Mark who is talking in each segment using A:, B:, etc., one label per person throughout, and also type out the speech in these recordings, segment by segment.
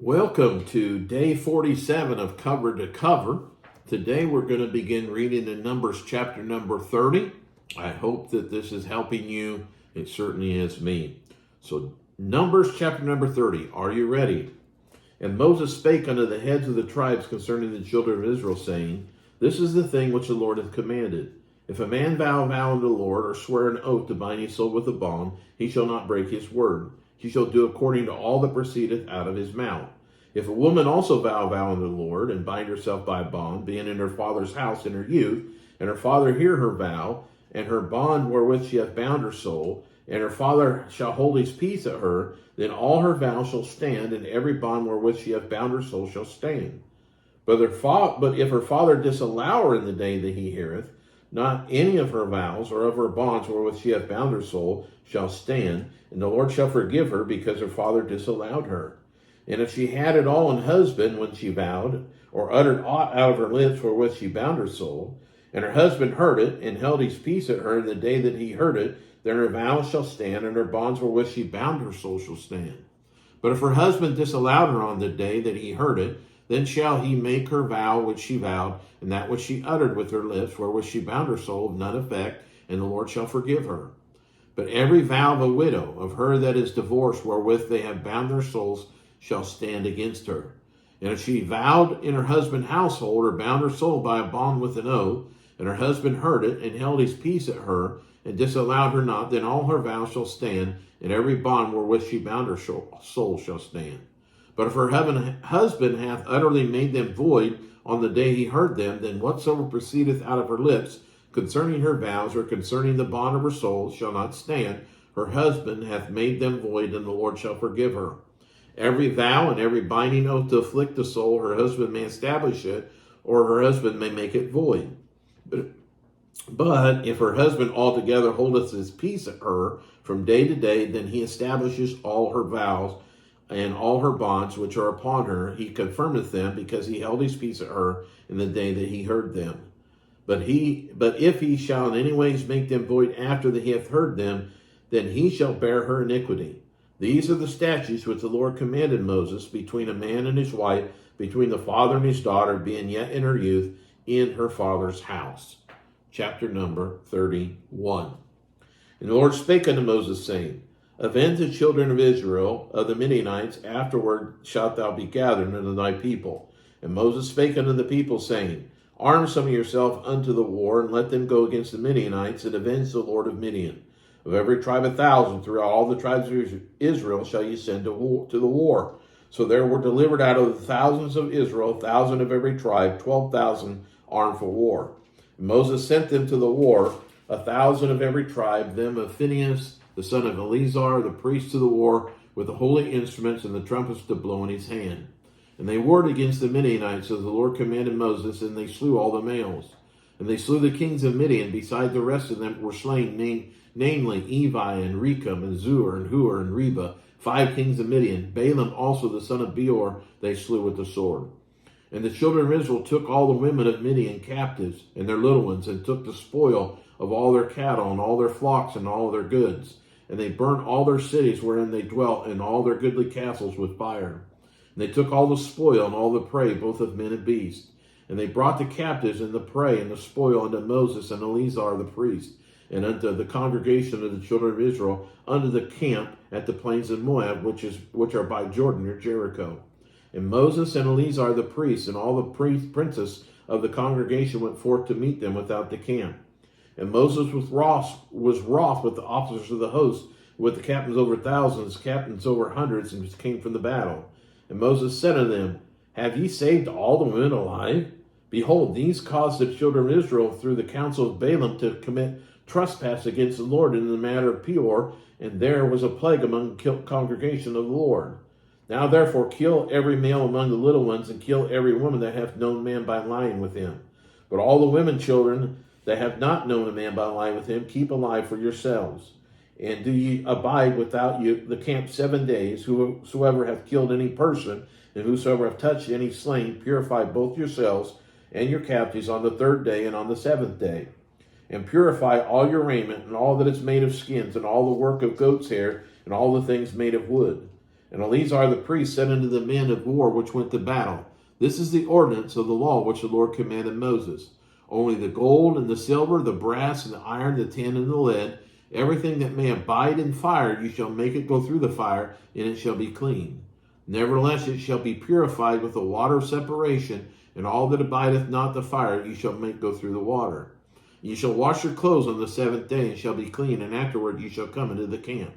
A: Welcome to day 47 of Cover to Cover. Today we're going to begin reading in Numbers chapter number 30. I hope that this is helping you. It certainly is me. So Numbers chapter number 30. Are you ready? And Moses spake unto the heads of the tribes concerning the children of Israel, saying, This is the thing which the Lord hath commanded. If a man vow unto the Lord, or swear an oath to bind his soul with a bond, he shall not break his word. He shall do according to all that proceedeth out of his mouth. If a woman also vow unto the Lord, and bind herself by a bond, being in her father's house in her youth, and her father hear her vow, and her bond wherewith she hath bound her soul, and her father shall hold his peace at her, then all her vows shall stand, and every bond wherewith she hath bound her soul shall stand. But if her father disallow her in the day that he heareth, not any of her vows or of her bonds wherewith she hath bound her soul shall stand, and the Lord shall forgive her, because her father disallowed her. And if she had it all an husband when she vowed, or uttered aught out of her lips wherewith she bound her soul, and her husband heard it, and held his peace at her in the day that he heard it, then her vows shall stand, and her bonds wherewith she bound her soul shall stand. But if her husband disallowed her on the day that he heard it, then shall he make her vow which she vowed, and that which she uttered with her lips, wherewith she bound her soul, of none effect, and the Lord shall forgive her. But every vow of a widow, of her that is divorced, wherewith they have bound their souls, shall stand against her. And if she vowed in her husband's household, or bound her soul by a bond with an oath, and her husband heard it, and held his peace at her, and disallowed her not, then all her vows shall stand, and every bond wherewith she bound her soul shall stand. But if her husband hath utterly made them void on the day he heard them, then whatsoever proceedeth out of her lips concerning her vows, or concerning the bond of her soul, shall not stand. Her husband hath made them void, and the Lord shall forgive her. Every vow and every binding oath to afflict the soul, her husband may establish it, or her husband may make it void. But if her husband altogether holdeth his peace at her from day to day, then he establishes all her vows and all her bonds which are upon her. He confirmeth them, because he held his peace at her in the day that he heard them. But if he shall in any ways make them void after that he hath heard them, then he shall bear her iniquity. These are the statutes which the Lord commanded Moses between a man and his wife, between the father and his daughter, being yet in her youth, in her father's house. Chapter number 31. And the Lord spake unto Moses, saying, Avenge the children of Israel of the Midianites, afterward shalt thou be gathered unto thy people. And Moses spake unto the people, saying, Arm some of yourself unto the war, and let them go against the Midianites, and avenge the Lord of Midian. Of every tribe 1,000 throughout all the tribes of Israel shall ye send to the war. So there were delivered out of the thousands of Israel 1,000 of every tribe, 12,000 armed for war. And Moses sent them to the war, 1,000 of every tribe, them of Phinehas, the son of Eleazar, the priest, to the war, with the holy instruments and the trumpets to blow in his hand. And they warred against the Midianites, as the Lord commanded Moses, and they slew all the males. And they slew the kings of Midian, beside the rest of them were slain, namely Evi, and Rechem, and Zur, and Hur, and Reba, 5 kings of Midian. Balaam also, the son of Beor, they slew with the sword. And the children of Israel took all the women of Midian captives, and their little ones, and took the spoil of all their cattle, and all their flocks, and all their goods. And they burnt all their cities wherein they dwelt, and all their goodly castles with fire. And they took all the spoil, and all the prey, both of men and beasts. And they brought the captives, and the prey, and the spoil unto Moses and Eleazar the priest, and unto the congregation of the children of Israel, unto the camp at the plains of Moab, which are by Jordan near Jericho. And Moses and Eleazar the priest, and all the princes of the congregation went forth to meet them without the camp. And Moses was wroth with the officers of the host, with the captains over thousands, captains over hundreds, and which came from the battle. And Moses said unto them, Have ye saved all the women alive? Behold, these caused the children of Israel through the counsel of Balaam to commit trespass against the Lord in the matter of Peor, and there was a plague among the congregation of the Lord. Now therefore kill every male among the little ones, and kill every woman that hath known man by lying with him. But all the women children that have not known a man by lying with him, keep alive for yourselves. And do ye abide without you the camp 7 days. Whosoever hath killed any person, and whosoever hath touched any slain, purify both yourselves and your captives on the 3rd day and on the 7th day. And purify all your raiment, and all that is made of skins, and all the work of goat's hair, and all the things made of wood. And Eleazar the priest said unto the men of war which went to battle, This is the ordinance of the law which the Lord commanded Moses. Only the gold and the silver, the brass and the iron, the tin and the lead, everything that may abide in fire, you shall make it go through the fire, and it shall be clean. Nevertheless, it shall be purified with the water of separation, and all that abideth not the fire, you shall make go through the water. You shall wash your clothes on the seventh day, and shall be clean, and afterward you shall come into the camp.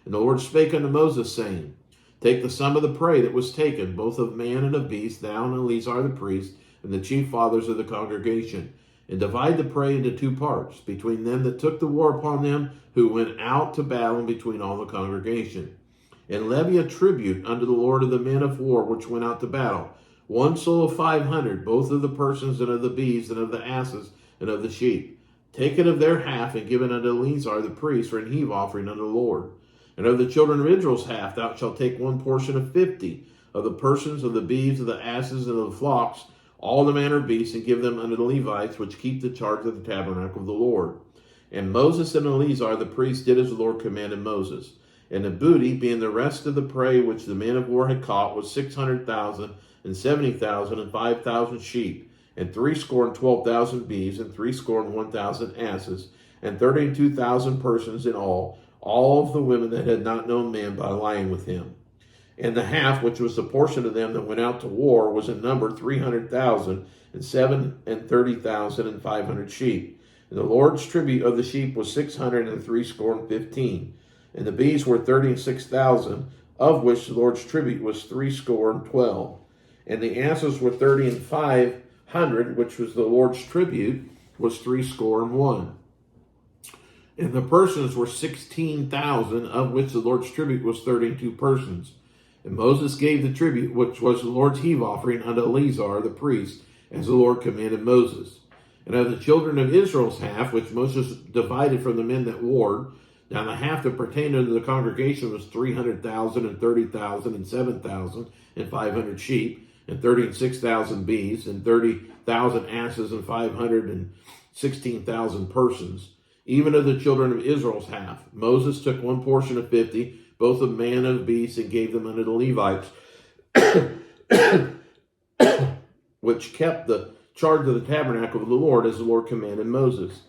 A: And the Lord spake unto Moses, saying, Take the sum of the prey that was taken, both of man and of beast, thou and Eleazar the priest, and the chief fathers of the congregation, and divide the prey into two parts, between them that took the war upon them who went out to battle, and between all the congregation. And levy a tribute unto the Lord of the men of war which went out to battle, 1 soul of 500, both of the persons and of the beasts and of the asses and of the sheep. Take it of their half, and give it unto Eleazar the priest for an heave offering unto the Lord. And of the children of Israel's half thou shalt take one portion of 50, of the persons, of the beeves, of the asses, and of the flocks, all the manner of beasts, and give them unto the Levites, which keep the charge of the tabernacle of the Lord. And Moses and Eleazar the priest did as the Lord commanded Moses. And the booty, being the rest of the prey which the men of war had caught, was 600,000, and 70,000, and 5,000 sheep, and threescore and 12,000 beeves, and 1,000 asses, and 32,000 persons in all of the women that had not known man by lying with him. And the half, which was the portion of them that went out to war, was in number 300,000, and 30,000, and 500 sheep. And the Lord's tribute of the sheep was 615. And the bees were 36,000, of which the Lord's tribute was 12. And the asses were 500, which was the Lord's tribute, was 1. And the persons were 16,000, of which the Lord's tribute was 32 persons. And Moses gave the tribute, which was the Lord's heave offering, unto Eleazar the priest, as the Lord commanded Moses. And of the children of Israel's half, which Moses divided from the men that warred, now the half that pertained unto the congregation was 300,000, and 30,000, and 7,000, and 500 sheep, and 36,000 beasts, and 30,000 asses, and 516,000 persons. Even of the children of Israel's half, Moses took one portion of 50, both of man and of beast, and gave them unto the Levites, which kept the charge of the tabernacle of the Lord, as the Lord commanded Moses.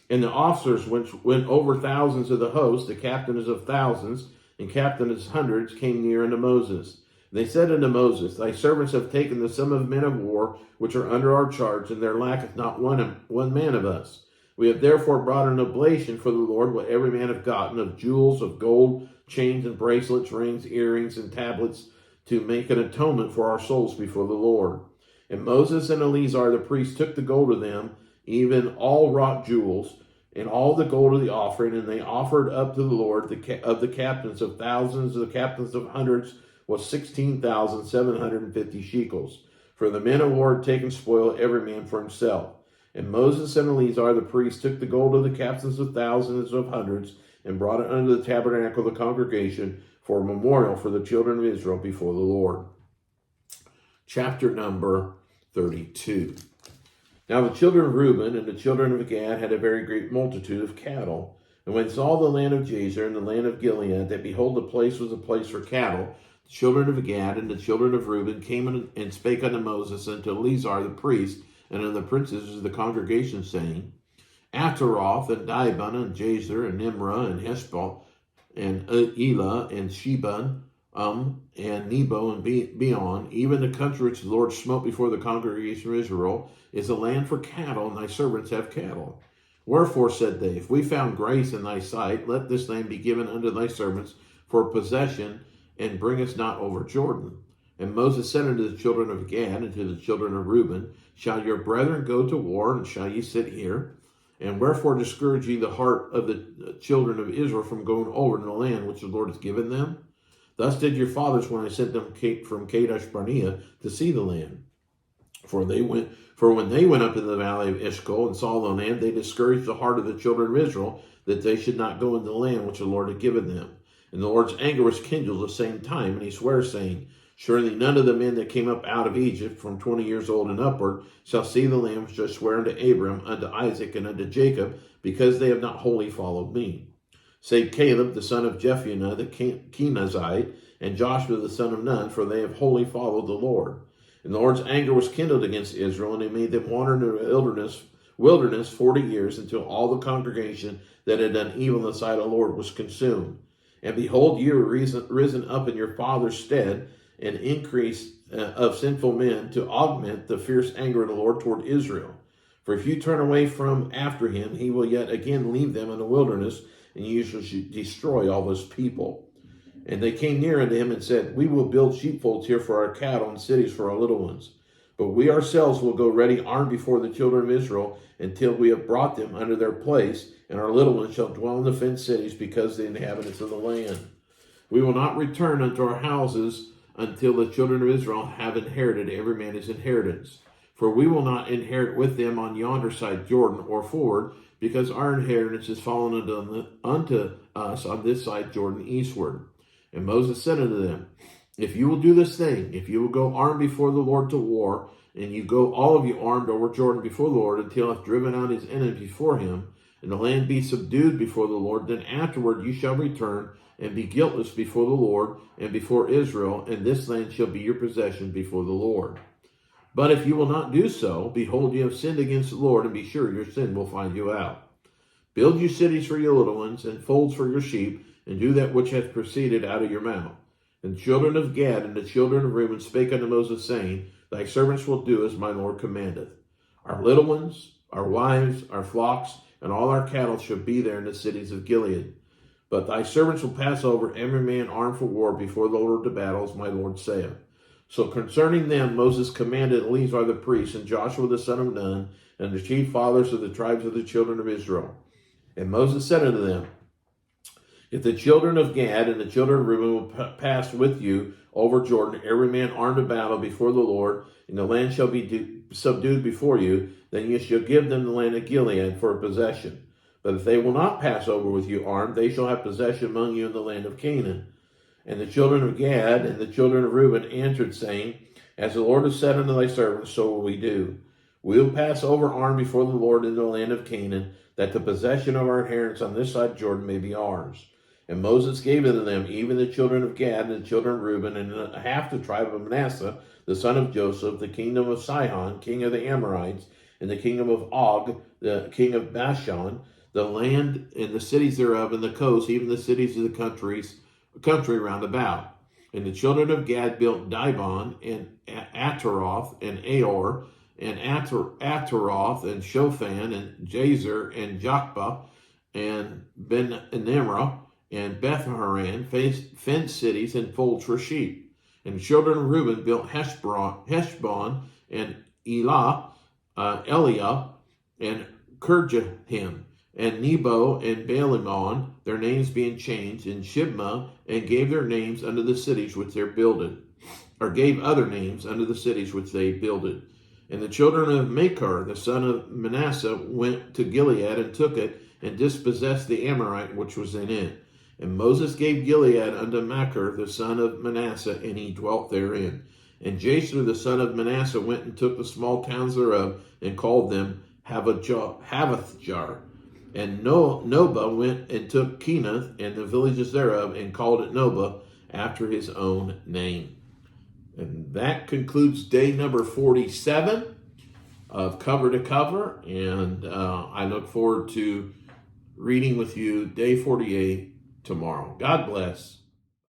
A: And the officers which went over thousands of the host, the captains of thousands, and captains of hundreds, came near unto Moses. And they said unto Moses, Thy servants have taken the sum of men of war, which are under our charge, and there lacketh not one man of us. We have therefore brought an oblation for the Lord, what every man have gotten, of jewels, of gold, chains and bracelets, rings, earrings, and tablets, to make an atonement for our souls before the Lord. And Moses and Eleazar the priest took the gold of them, even all wrought jewels, and all the gold of the offering, and they offered up to the Lord of the captains of thousands, of the captains of hundreds, was 16,750 shekels. For the men of war had taken spoil, every man for himself. And Moses and Eleazar the priest took the gold of the captains of thousands of hundreds, and brought it unto the tabernacle of the congregation for a memorial for the children of Israel before the Lord. Chapter number 32. Now the children of Reuben and the children of Gad had a very great multitude of cattle. And when saw the land of Jazer and the land of Gilead, that behold, the place was a place for cattle, the children of Gad and the children of Reuben came and spake unto Moses and to Eleazar the priest, and unto the princes of the congregation, saying, Ataroth and Dibon and Jazer and Nimrah and Heshbon and Elah and Sheba and Nebo and Beon, even the country which the Lord smote before the congregation of Israel, is a land for cattle, and thy servants have cattle. Wherefore, said they, if we found grace in thy sight, let this land be given unto thy servants for possession, and bring us not over Jordan. And Moses said unto the children of Gad and to the children of Reuben, Shall your brethren go to war, and shall ye sit here? And wherefore discourage ye the heart of the children of Israel from going over to the land which the Lord has given them? Thus did your fathers when I sent them from Kadesh Barnea to see the land. For when they went up into the valley of Eshcol and saw the land, they discouraged the heart of the children of Israel, that they should not go into the land which the Lord had given them. And the Lord's anger was kindled at the same time, and he sware, saying, Surely none of the men that came up out of Egypt from 20 years old and upward shall see the land which I sware unto Abram, unto Isaac, and unto Jacob, because they have not wholly followed me. save Caleb the son of Jephunneh the Kenizzite, and Joshua the son of Nun, for they have wholly followed the Lord. And the Lord's anger was kindled against Israel, and he made them wander in the wilderness 40 years, until all the congregation that had done evil in the sight of the Lord was consumed. And behold, you are risen up in your father's stead, an increase of sinful men, to augment the fierce anger of the Lord toward Israel. For if you turn away from after him, he will yet again leave them in the wilderness, and you shall destroy all those people. And they came near unto him and said, We will build sheepfolds here for our cattle and cities for our little ones. But we ourselves will go ready armed before the children of Israel until we have brought them under their place, and our little ones shall dwell in the fenced cities because the inhabitants of the land. We will not return unto our houses until the children of Israel have inherited every man his inheritance. For we will not inherit with them on yonder side Jordan or forward, because our inheritance is fallen unto us on this side Jordan eastward. And Moses said unto them, If you will do this thing, if you will go armed before the Lord to war, and you go all of you armed over Jordan before the Lord, until I have driven out his enemies before him, and the land be subdued before the Lord, then afterward you shall return and be guiltless before the Lord and before Israel, and this land shall be your possession before the Lord. But if you will not do so, behold, you have sinned against the Lord, and be sure your sin will find you out. Build you cities for your little ones, and folds for your sheep, and do that which hath proceeded out of your mouth. And the children of Gad and the children of Reuben spake unto Moses, saying, Thy servants will do as my Lord commandeth. Our little ones, our wives, our flocks, and all our cattle shall be there in the cities of Gilead. But thy servants will pass over, every man armed for war, before the Lord to battle, as my Lord saith. So concerning them Moses commanded Eleazar the priest, and Joshua the son of Nun, and the chief fathers of the tribes of the children of Israel. And Moses said unto them, If the children of Gad and the children of Reuben will pass with you over Jordan, every man armed to battle before the Lord, and the land shall be subdued before you, then you shall give them the land of Gilead for a possession. But if they will not pass over with you armed, they shall have possession among you in the land of Canaan. And the children of Gad and the children of Reuben answered, saying, As the Lord has said unto thy servants, so will we do. We will pass over armed before the Lord in the land of Canaan, that the possession of our inheritance on this side Jordan may be ours. And Moses gave unto them even the children of Gad and the children of Reuben, and half the tribe of Manasseh, the son of Joseph, the kingdom of Sihon, king of the Amorites, and the kingdom of Og, the king of Bashan, the land and the cities thereof, and the coast, even the cities of the country round about. And the children of Gad built Dibon, and Ataroth, and Aor, and Ataroth, and Shophan, and Jazer, and Jokbah, and Ben-Nimrah, and Beth-Haran, fenced cities, and folds for sheep. And the children of Reuben built Heshbon, and Elah, Eliah, and Kirjahim, and Nebo, and Baalimon, their names being changed, and Shibmah, and gave their names unto the cities which they builded, or gave other names unto the cities which they builded. And the children of Machir, the son of Manasseh, went to Gilead, and took it, and dispossessed the Amorite which was in it. And Moses gave Gilead unto Machir, the son of Manasseh, and he dwelt therein. And Jasher, the son of Manasseh, went and took the small towns thereof, and called them Havothjar. And Nobah went and took Kenath and the villages thereof, and called it Nobah, after his own name. And that concludes day number 47 of Cover to Cover. And I look forward to reading with you day 48 tomorrow. God bless.